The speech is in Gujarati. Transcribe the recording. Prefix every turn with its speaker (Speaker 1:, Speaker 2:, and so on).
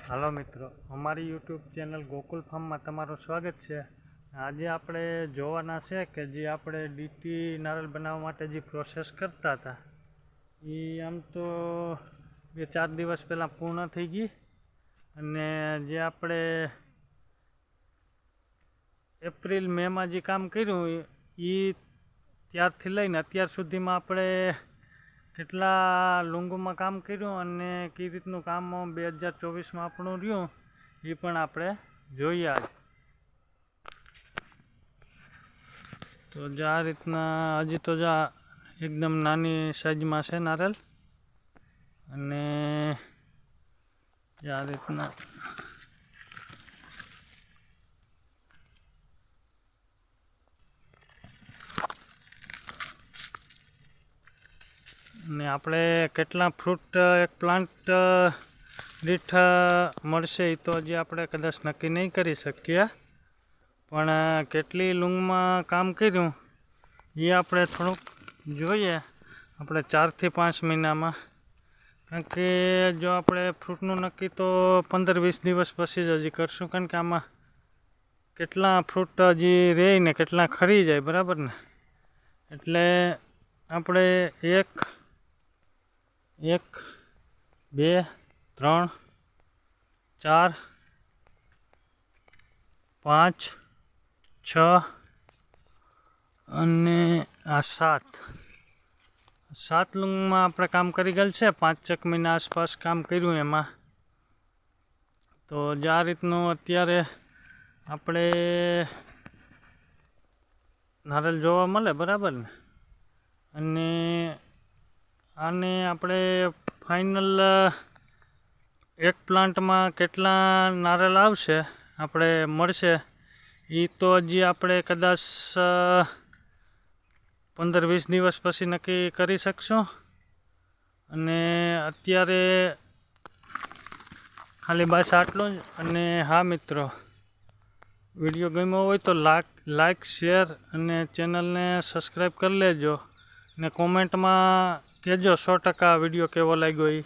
Speaker 1: હાલો મિત્રો, અમારી યુટ્યુબ ચેનલ ગોકુલ ફાર્મમાં તમારું સ્વાગત છે. આજે આપણે જોવાના છે કે જે આપણે ડીટી નારળ બનાવવા માટે જે પ્રોસેસ કરતા હતા એ આમ તો 2-4 દિવસ પહેલાં પૂર્ણ થઈ ગઈ. અને જે આપણે એપ્રિલ મેમાં જે કામ કર્યું એ ત્યારથી લઈને અત્યાર સુધીમાં આપણે કેટલા લુંગોમાં કામ કર્યું અને કઈ રીતનું કામ 2024માં આપણું રહ્યું એ પણ આપણે જોઈએ આજ. તો જે આ રીતના હજી તો જ એકદમ નાની સાઈઝમાં છે નારિયેળ. અને આ રીતના ને આપણે કેટલા ફ્રૂટ એક પ્લાન્ટ દીઠ મળશે એ તો હજી આપણે કદાચ નક્કી નહીં કરી શકીએ, પણ કેટલી લૂંગમાં કામ કર્યું એ આપણે થોડુંક જોઈએ. આપણે 4 થી 5 મહિનામાં, કારણ કે જો આપણે ફ્રૂટનું નક્કી તો 15-20 દિવસ પછી જ હજી કરશું, કારણ કે આમાં કેટલા ફ્રૂટ હજી રહે ને કેટલા ખરી જાય, બરાબર ને. એટલે આપણે 1, 2, 3, 4, 5, 6 અને આ 7 લૂંગમાં આપણે કામ કરી ગયેલ છે. 5-6 મહિના આસપાસ કામ કર્યું એમાં. તો જે આ રીતનું અત્યારે આપણે નારિયેળ જોવા મળે, બરાબર ને. અને આને આપણે ફાઇનલ એક પ્લાન્ટમાં કેટલા નારિયેળ આવશે આપણે મળશે એ તો હજી આપણે કદાચ 15-20 દિવસ પછી નક્કી કરી શકશું. અને અત્યારે ખાલી બસ આટલું જ. અને હા મિત્રો, વિડીયો ગમ્યો હોય તો લાઈક, શેર અને ચેનલને સબસ્ક્રાઈબ કરી લેજો. ને કોમેન્ટમાં કહેજો 100% વિડીયો કેવો લાગ્યો એ.